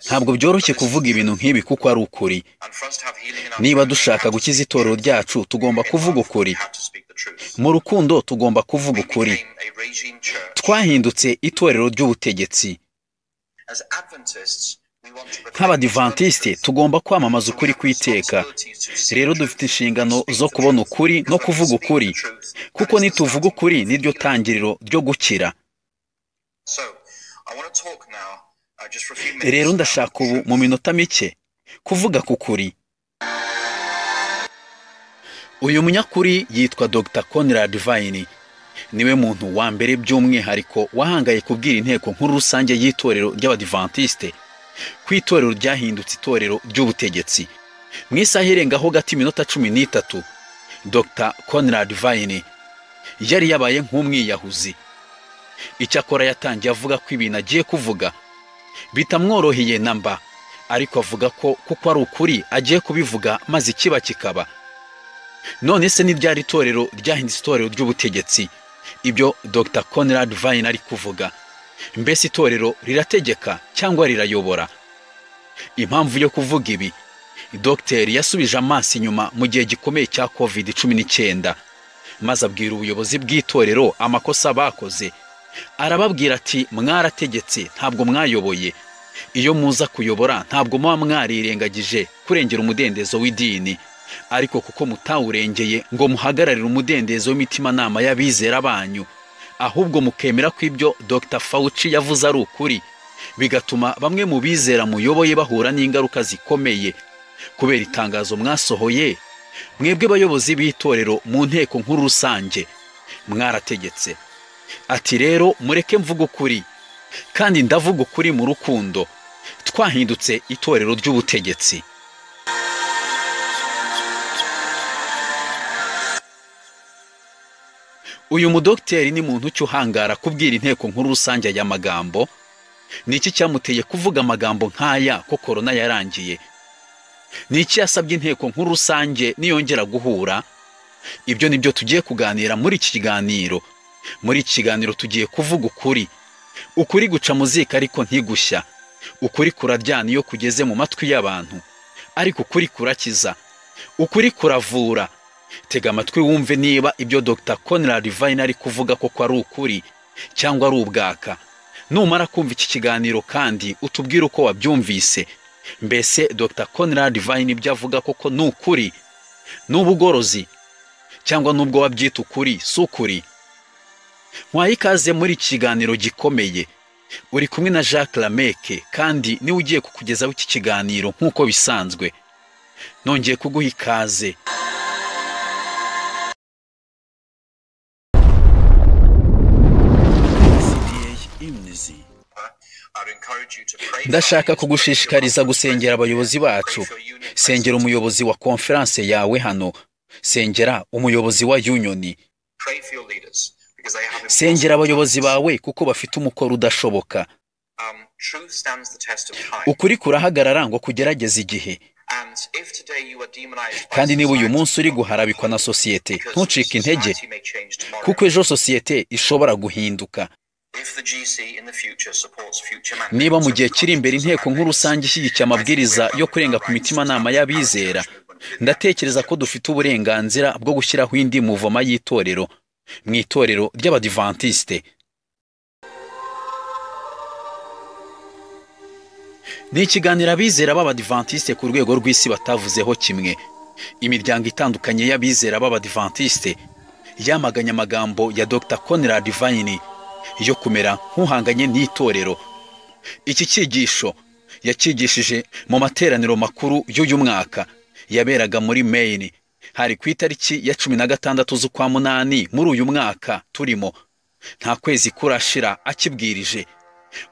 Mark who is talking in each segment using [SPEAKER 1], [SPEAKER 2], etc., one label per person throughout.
[SPEAKER 1] ntabwo byoroshye kuvuga ibintu nk'ibi kuko ari ukuri. Niba dushaka gukiza itorero ryacu tugomba kuvuga ukuri. Mu rukundo tugomba kuvuga ukuri. Twahindutse itorero ry'ubutegetsi. Nk'abadivantisite tugomba kwamamaza ukuri kw'iteka. Rero dufite inshingano zo kubona ukuri no kuvuga ukuri, kuko nituvuga ukuri niryo tangiriro ryo gukira. Rero ndashaka ubu mu minota mike kuvuga ku kuri. Uyu munyakuri yitwa Dr. Conrad Vine. Niwe muntu wa mbere by'umwihariko wahangaye kubwira inteko nkuru rusange y'itorero ry'abadivantisite ku itorero ryahindutse itorero ry'ubutegetsi. Mu isaha irengaho gato iminota 13, Dr. Conrad Vine yari yabaye nk'umwiyahuzi. Icyakora yatangiye avuga ko ibintu agiye kuvuga bitamworoheye namba, ariko avuga ko kuko ari ukuri agiye kubivuga maze ikiba kikaba. None se ni ryari itorero ryahindutse itorero ry'ubutegetsi? Ibyo Dr. Conrad Vine ari kuvuga, mbese itorero rirategeka cyangwa rirayobora? Impamvu yo kuvuga ibi, Dr. yasubije amaso inyuma mu gihe gikomeye cya COVID-19, maze abwira ubuyobozi bw'itorero amakosa bakoze. Arababwira ati, mwarategetse ntabwo mwayoboye. Iyo muza kuyobora ntabwo muba mwarirengagije kurengera umudendezo w'idini, ariko kuko mutawurengeye ngo muhagararire umudendezo w'imitimanama y'abizera banyu, ahubwo mukemera ko ibyo Dr. Fauci yavuze ari ukuri, bigatuma bamwe mu bizera muyoboye bahura n'ingaruka zikomeye kubera itangazo mwasohoye. Mwebwe bayobozi b'itorero mu nteko nkuru rusange mwarategetse. Ati rero mureke mvuga ukuri, kandi ndavuga ukuri mu rukundo. Twahindutse itorero ry'ubutegetsi. Uyu mudokteri ni muntu cyuhangara kubwira inteko nkuru rusange aya magambo. Niki cyamuteye kuvuga amagambo nk'aya ko corona yarangiye? Niki yasabye inteko nkuru rusange niyongera guhura? Ibyo nibyo tugiye kuganira muri iki kiganiro. Muri iki kiganiro tugiye kuvuga ukuri. Ukuri guca muzika ariko ntigushya. Ukuri kuraryana iyo kugeze mu matwi y'abantu, ariko ukuri kurakiza. Ukuri kuravura. Tega amatwi wumve niba ibyo Dr. Conrad Vine ari kuvuga koko ari ukuri cyangwa ari ubwaka. Numara kumva iki kiganiro kandi utubwire uko wabyumvise. Mbese Dr. Conrad Vine ibyo avuga koko ni ukuri, n'ubugorozi, cyangwa nubwo wabyita ukuri si ukuri? Nkwaye ikaze muri iki kiganiro gikomeye. Uri kumwe na Jacques Lameke, kandi niwe ugiye kukugezaho iki kiganiro nk'uko bisanzwe. Nongeye kuguha ikaze. Ndashaka kugushishikariza gusengera abayobozi bacu. Sengera umuyobozi wa konferanse yawe hano. Sengera umuyobozi wa union. Sengera abayobozi bawe kuko bafite umukoro udashoboka. Ukuri kurahagarara ngo kugerageza igihe. Kandi niba uyu munsi uri guharabikwa na sosiyete, ntucike intege, kuko ejo sosiyete ishobora guhinduka. Niba mu gihe kiri imbere inteko nkuru rusange ishyigikiye amabwiriza yo kurenga ku mitimanama y'abizera, ndatekereza ko dufite uburenganzira bwo gushyiraho indi muvoma y'itorero mu itorero ry'abadivantisite. Ni ikiganiro abizera b'abadivantisite ku rwego rw'isi batavuzeho kimwe. Imiryango itandukanye y'abizera b'abadivantisite yamaganye amagambo ya Dr. Conrad Vine yo kumera nk'uhanganye n'itorero. Iki cyigisho yakigishije mu materaniro makuru y'uyu mwaka yaberaga muri Maine. Hari ku itariki ya 16 z'ukwa munani muri uyu mwaka turimo. Nta kwezi kurashira akibwirije.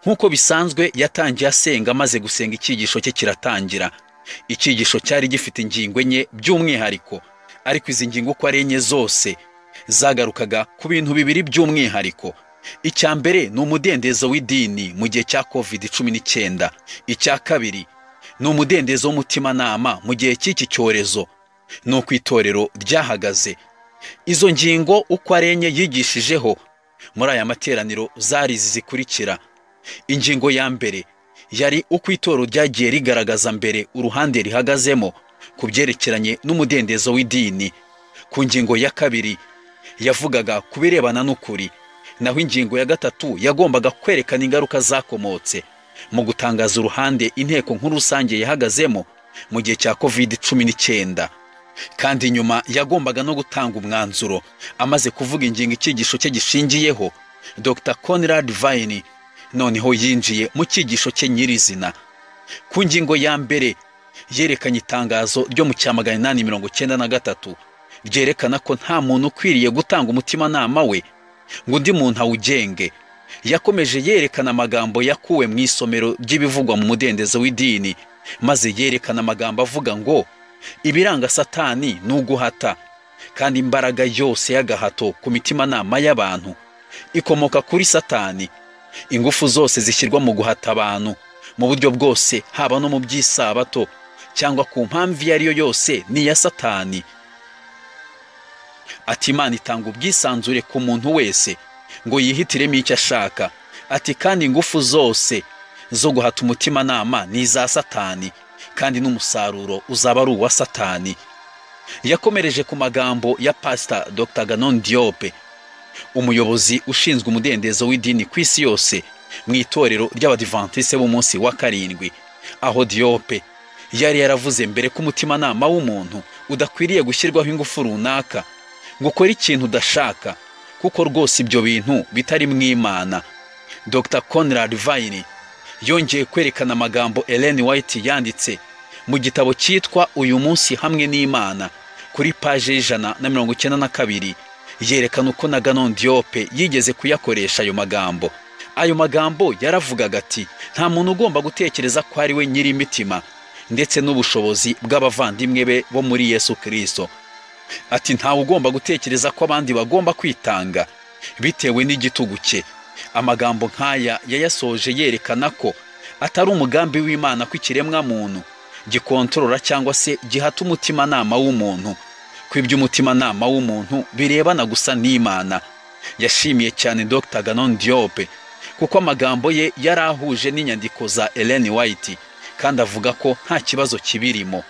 [SPEAKER 1] Nk'uko bisanzwe yatangiye asenga, maze gusenga icyigisho cye kiratangira. Icyigisho cyari gifite ingingo enye by'umwihariko, ariko izi ngingo uko ari enye zose zagarukaga ku bintu bibiri by'umwihariko. Icya mbere ni umudendezo w'idini mu gihe cya COVID-19. Icya kabiri ni umudendezo w'umutimanama mu gihe cy'iki cyorezo, nuko itorero ryahagaze. Izo ngingo uko ari enye yigishijeho muri aya materaniro zari zikurikira. Ingingo ya mbere yari uko itorero ryagiye rigaragaza mbere uruhande rihagazemo ku byerekeranye n'umudendezo w'idini. Ku ngingo ya kabiri yavugaga ku birebana n'ukuri, naho ingingo ya gatatu yagombaga kwerekana ingaruka zakomotse mu gutangaza uruhande inteko nkuru rusange yahagazemo mu gihe cya COVID-19. Kandi nyuma yagombaga no gutanga umwanzuro. Amaze kuvuga ingingo icyigisho cye gishingiyeho, Dr. Conrad Vine noneho yinjiye mu cyigisho cye nyirizina. Ku ngingo ya mbere yerekanye itangazo ryo mu cya 893 ryerekana ko nta muntu ukwiriye gutanga umutimanama we ngo undi muntu awugenge. Yakomeje yerekana amagambo yakuwe mu isomero ry'ibivugwa mu mudendezo w'idini, maze yerekana amagambo avuga ngo ibiranga Satani ni uguhata, kandi imbaraga yose y'agahato ku mitimanama y'abantu ikomoka kuri Satani. Ingufu zose zishyirwa mu guhata abantu mu buryo bwose, haba no mu by'isabato cyangwa ku mpamvu iyo ariyo yose, ni iya Satani. Ati Imana itanga ubwisanzure ku muntu wese ngo yihitiremo icyo ashaka. Ati kandi ingufu zose zo guhata umutimanama ni iza Satani, kandi n'umusaruro uzaba ari uwa Satani. Yakomereje ku magambo ya Pastor Dr. Ganon Diop, umuyobozi ushinzwe umudendezo w'idini ku isi yose mu itorero ry'Abadiventiste b'umunsi wa karindwi, aho Diop yari yaravuze mbere ko umutimanama w'umuntu udakwiriye gushyirwaho ingufu runaka ngo ukore ikintu udashaka, kuko rwose ibyo bintu bitari mu Imana. Dr. Conrad Vine yongeye kwerekana amagambo Ellen White yanditse mu gitabo cyitwa Uyu munsi hamwe n'Imana kuri page 192, yerekana uko na Ganon Diop yigeze kuyakoresha ayo magambo. Ayo magambo yaravugaga ati nta muntu ugomba gutekereza ko ari we nyiri imitima ndetse n'ubushobozi bw'abavandimwe be bo muri Yesu Kristo. Ati ntawe ugomba gutekereza ko abandi bagomba kwitanga bitewe n'igitugu cye. Amagambo nk'aya yayasoje yerekana ko atari umugambi w'Imana ko ikiremwa muntu gikontorora cyangwa se gihata umutimanama w'umuntu, ko iby'umutimanama w'umuntu birebana gusa n'Imana. Yashimiye cyane Dr. Ganon Diop kuko amagambo ye yarahuje n'inyandiko za Ellen White, kandi avuga ko nta kibazo kibirimo.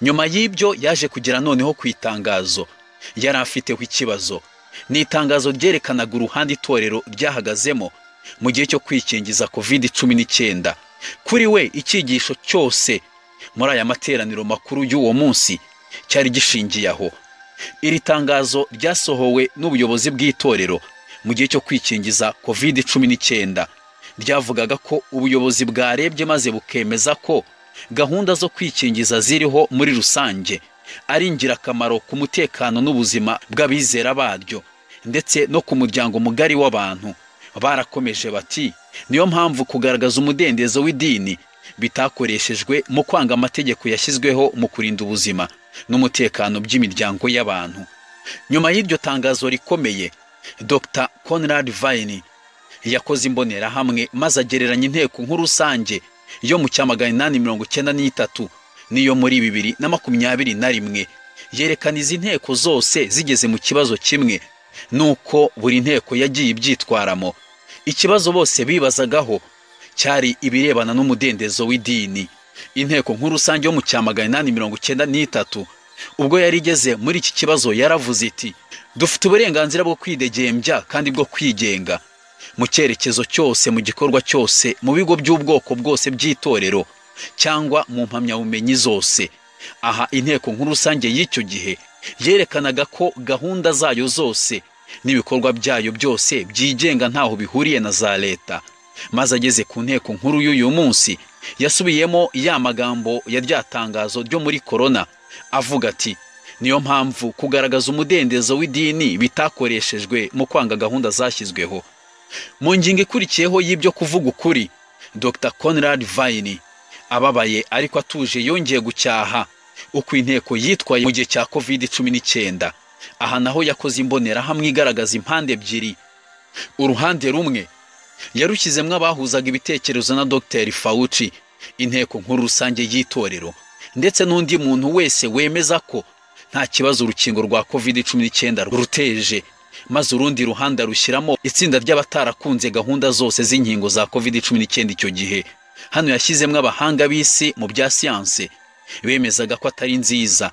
[SPEAKER 1] Nyuma y'ibyo yaje kugira noneho ku itangazo yari afiteho ikibazo. Ni itangazo ryerekanaga uruhande itorero ryahagazemo mu gihe cyo kwikingiza COVID-19. Kuri we icyigisho cyose muri aya materaniro makuru y'uwo munsi cyari gishingiye aho. Iri tangazo ryasohowe n'ubuyobozi bw'itorero mu gihe cyo kwikingiza COVID-19 ryavugaga ko ubuyobozi bwarebye maze bukemeza ko gahunda zo kwikingiza ziriho muri rusange ari ingirakamaro ku mutekano n'ubuzima bw'abizera baryo ndetse no ku muryango mugari w'abantu. Barakomeje bati niyo mpamvu kugaragaza umudendezo w'idini bitakoreshejwe mu kwanga amategeko yashyizweho mu kurinda ubuzima n'umutekano by'imiryango y'abantu. Nyuma y'iryo tangazo rikomeye, Dr. Conrad Vine yakoze imbonerahamwe maze agereranya inteko nkuru rusange yo mu cya 893 niyo muri 2021. Yerekana izi nteko zose zigeze mu kibazo kimwe, nuko buri nteko yagiye ibyitwaramo. Ikibazo bose bibazagaho cyari ibirebana n'umudendezo w'idini. Inteko nkuru rusange yo mu cya 893 ubwo yari igeze muri iki kibazo yaravuze iti dufite uburenganzira bwo kwidegembya kandi bwo kwigenga mu cyerekezo cyose, mu gikorwa cyose, mu bigo by'ubwoko bwose by'itorero cyangwa mu mpamyabumenyi zose. Aha inteko nkuru rusange y'icyo gihe yerekanaga ko gahunda zayo zose n'ibikorwa byayo byose byigenga ntaho bihuriye na za leta. Maze ageze ku nteko nkuru y'uyu munsi yasubiyemo ya magambo ya ryatangazo ryo muri corona avuga ati niyo mpamvu kugaragaza umudendezo w'idini bitakoreshejwe mu kwanga gahunda zashyizweho. Mu ngingo ikurikiyeho y'ibyo kuvuga ukuri, Dr. Conrad Vine ababaye ariko atuje yongeye gucyaha uko inteko yitwaye mu gihe cya COVID-19. Aha naho yakoze imbonerahamwe igaragaza impande ebyiri. Uruhande rumwe yarushyizemo abahuzaga ibitekerezo na Dr. Fauci, inteko nkuru rusange y'itorero, ndetse n'undi muntu wese wemeza ko nta kibazo urukingo rwa COVID-19 ruteje maze urundi ruhande rushyiramo itsinda ry'abatarakunze gahunda zose z'inkingo za COVID-19 icyo gihe. Hano yashyizemo abahanga b'isi mu bya siyanse bemezaga ko atari nziza,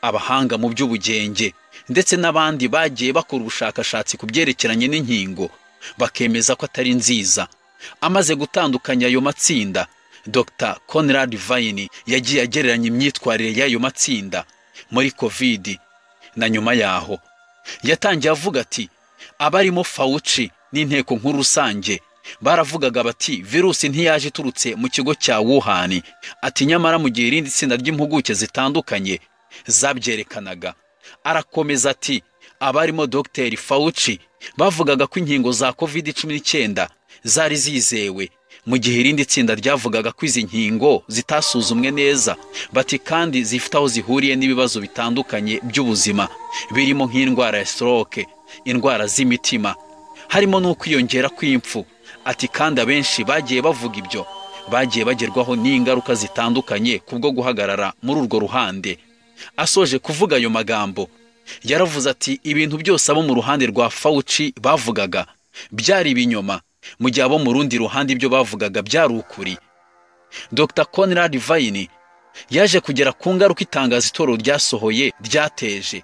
[SPEAKER 1] abahanga mu by'ubugenge ndetse n'abandi bagiye bakora ubushakashatsi ku byerekeranye n'inkingo bakemeza ko atari nziza. Amaze gutandukanya ayo matsinda, Dr. Conrad Vine yagiye agereranya imyitwarire y'ayo matsinda muri COVID na nyuma yaho. Yatangiye avuga ati abarimo Fauci n'inteko nkuru rusange baravugaga bati virusi ntiyaje iturutse mu kigo cya Wuhan, ati nyamara mu gihe irindi tsinda ry'impuguke zitandukanye zabyerekanaga. Arakomeza ati abarimo Dr. Fauci bavugaga ko inkingo za COVID-19 zari zizewe, mu gihe irindi tsinda ryavugaga ko izi nkingo zitasuzumwe neza, bati kandi zifite aho zihuriye n'ibibazo bitandukanye by'ubuzima birimo nk'indwara ya stroke, indwara z'imitima, harimo no kwiyongera kw'impfu. Ati kandi abenshi bagiye bavuga ibyo bagiye bagerwaho n'ingaruka zitandukanye kubwo guhagarara muri urwo ruhande. Asoje kuvuga ayo magambo yaravuze ati ibintu byose abo mu ruhande rwa Fauci bavugaga byari ibinyoma, mu gihe abo mu rundi ruhande ibyo bavugaga byari ukuri. Dr. Conrad Vine yaje kugera ku ngaruka itangazo itorero ryasohoye ryateje.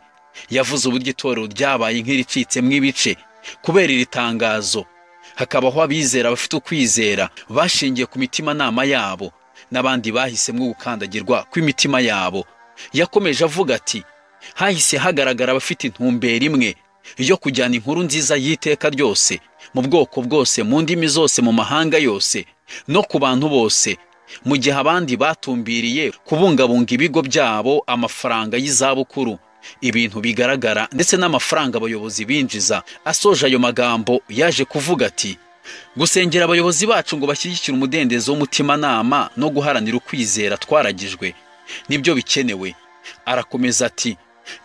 [SPEAKER 1] Yavuze uburyo itorero ryabaye nk'iricitsemo ibice kubera iri tangazo. Hakabaho abizera bafite ukwizera bashingiye ku mitimanama yabo n'abandi bahisemo gukandagirwa kw'imitima yabo. Yakomeje avuga ati hahise hagaragara abafite intumbero imwe yo kujyana inkuru nziza y'iteka ryose mu bwoko bwose, mu ndimi zose, mu mahanga yose no ku bantu bose, mu gihe abandi batumbiriye kubungabunga ibigo byabo, amafaranga y'izabukuru, ibintu bigaragara ndetse n'amafaranga abayobozi binjiza. Asoje ayo magambo yaje kuvuga ati gusengera abayobozi bacu ngo bashyigikire umudendezo w'umutimanama no guharanira ukwizera twaragijwe nibyo bikenewe. Arakomeza ati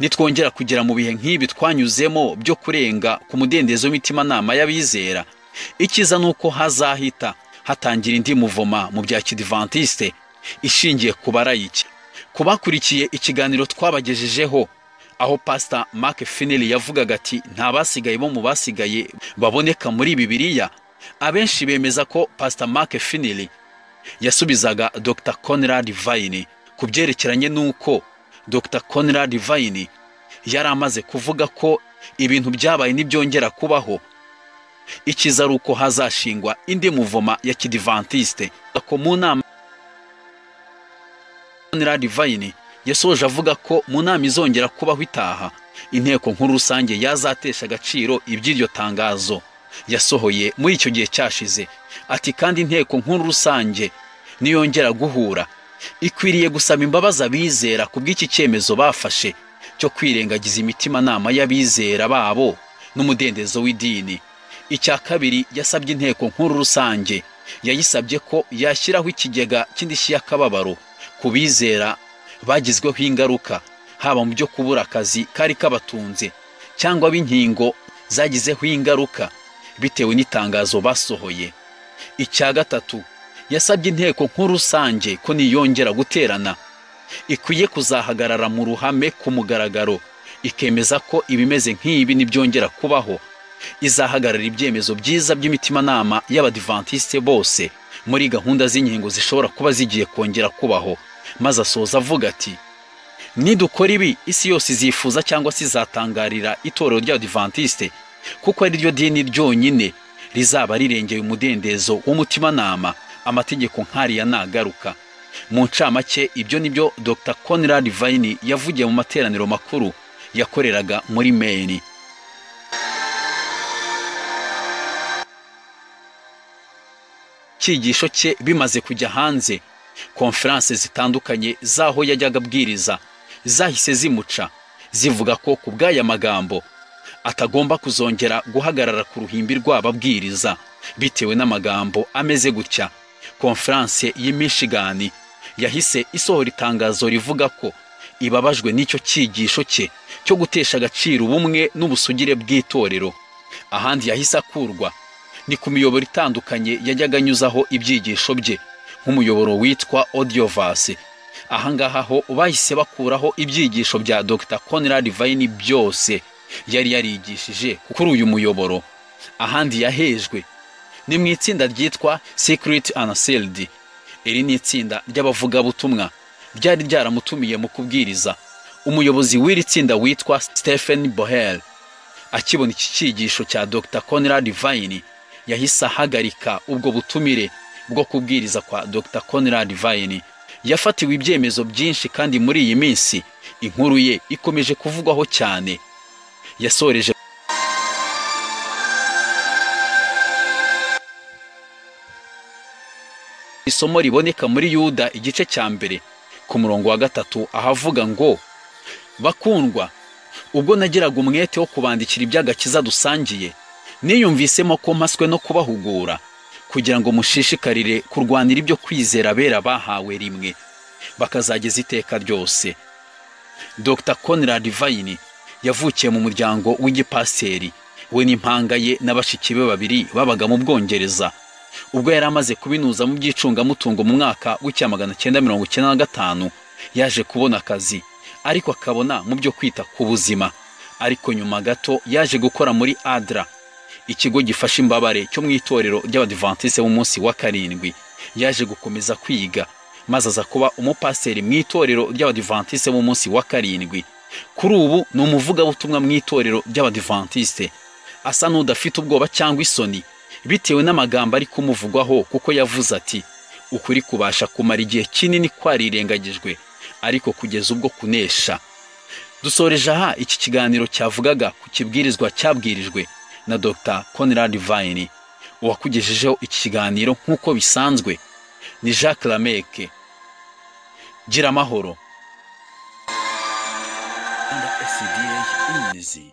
[SPEAKER 1] nitwongera kugera mu bihe nk'ibi twanyuzemo byo kurenga ku mudendezo w'imitimanama y'abizera, ikiza nuko hazahita hatangira indi muvoma mu bya Kidivantiste ishingiye ku barayiki. Kubakurikiye ikiganiro twabagejejeho aho Pastor Mark Finley yavugaga ati nta basigaye bo mu basigaye baboneka muri Bibiliya, abenshi bemeza ko Pastor Mark Finley yasubizaga Dr. Conrad Vine ku byerekeranye n'uko Dr. Conrad Vine yari amaze kuvuga ko ibintu byabaye n'ibyongera kubaho, ikiza ari uko hazashingwa indi muvoma ya Kidivantiste. Ko mu nama Conrad Vine yasoje avuga ko mu nama izongera kubaho itaha, inteko nkuru rusange yazatesha agaciro iby'iryo tangazo yasohoye muri icyo gihe cyashize. Ati kandi inteko nkuru rusange niyongera guhura ikwiriye gusaba imbabazi abizera ku bw'iki cyemezo bafashe cyo kwirengagiza imitimanama y'abizera babo n'umudendezo w'idini. Icya kabiri, yasabye inteko nkuru rusange yayisabye ko yashyiraho ikigega cy'indishyi y'akababaro ku bizera bagizweho ingaruka, haba mu byo kubura akazi kari kabatunze cyangwa b'inkingo zagizeho ingaruka bitewe n'itangazo basohoye. Icya gatatu, yasabye inteko nkuru rusange ko niyongera guterana ikwiye kuzahagarara mu ruhame ku mugaragaro, ikemeza ko ibimeze nk'ibi nibyongera kubaho izahagarara ibyemezo byiza by'imitimanama y'Abadivantiste bose muri gahunda z'inkingo zishobora kuba zigiye kongera kubaho. Maze asoza avuga ati nidukora ibi isi yose izifuza cyangwa se izatangarira itorero ry'Abadivantiste, kuko ari ryo dini ryonyine rizaba rirengeye umudendezo w'umutimanama amategeko nk'ariya nagaruka. Mu ncamake ibyo nibyo Dr. Conrad Vine yavugiye mu materaniro makuru yakoreraga muri Maine. Cyigisho cye bimaze kujya hanze, konferanse zitandukanye zaho yajyaga abwiriza zahise zimuca zivuga ko ku bw'aya magambo atagomba kuzongera guhagarara ku ruhimbi rw'ababwiriza bitewe n'amagambo ameze gutya. Konferanse y'i Michigan yahise isohora itangazo rivuga ko ibabajwe n'icyo cyigisho cye cyo gutesha agaciro ubumwe n'ubusugire bw'itorero. Ahandi yahise akurwa ni ku miyoboro itandukanye yajyaga anyuzaho ibyigisho bye nk'umuyoboro witwa Audioverse. Ahangaha ho bahise bakuraho ibyigisho bya Dr. Conrad Vine byose yari yarigishije kuri uyu muyoboro. Ahandi yahejwe ni mu itsinda ryitwa Secret Unsealed. Iri ni itsinda ry'abavugabutumwa ryari ryaramutumiye mu kubwiriza. Umuyobozi w'iri tsinda witwa Stephen Bohel akibona iki cyigisho cya Dr. Conrad Vine yahise ahagarika ubwo butumire bwo kubwiriza kwa Dr. Conrad Vine. Yafatiwe ibyemezo byinshi kandi muri iyi minsi inkuru ye ikomeje kuvugwaho cyane. Yasoreje isomo riboneka muri Yuda igice cya mbere ku murongo wa 3 ahavuga ngo, bakundwa, ubwo nagiraga umwete wo kubandikira iby'agakiza dusangiye, niyumvisemo ko mpaswe no kubahugura kugira ngo mushishikarire kurwanira ibyo kwizera bera bahawe rimwe bakazageza iteka ryose. Dr. Conrad Vine yavukiye mu muryango w'igipasiteri. We n'impanga ye n'abashiki be babiri babaga mu Bwongereza. Ubwo yari amaze kubinuza mu by'icungamutungo mu mwaka w'1995 yaje kubona akazi, ariko akabona mu byo kwita ku buzima. Ariko nyuma gato yaje gukora muri ADRA, ikigo gifasha imbabare cyo mu itorero ry'Abadiventiste b'umunsi wa karindwi. Yaje gukomeza kwiga maze aza kuba umupasiteri mu itorero ry'Abadiventiste b'umunsi wa karindwi. Kuri ubu ni umuvugabutumwa mu itorero ry'Abadiventiste. Asa n'udafite ubwoba cyangwa isoni bitewe n'amagambo ari kumuvugwaho, kuko yavuze ati, ukuri kubasha kumara igihe kinini kwarirengagijwe, ariko kugeza ubwo kunesha. Dusoreje aha iki kiganiro cyavugaga ku kibwirizwa cyabwirijwe na Dr. Conrad Vine. Uwakugejejeho iki kiganiro nk'uko bisanzwe ni Jacques Lameke. Gira amahoro. Under SDA Easy.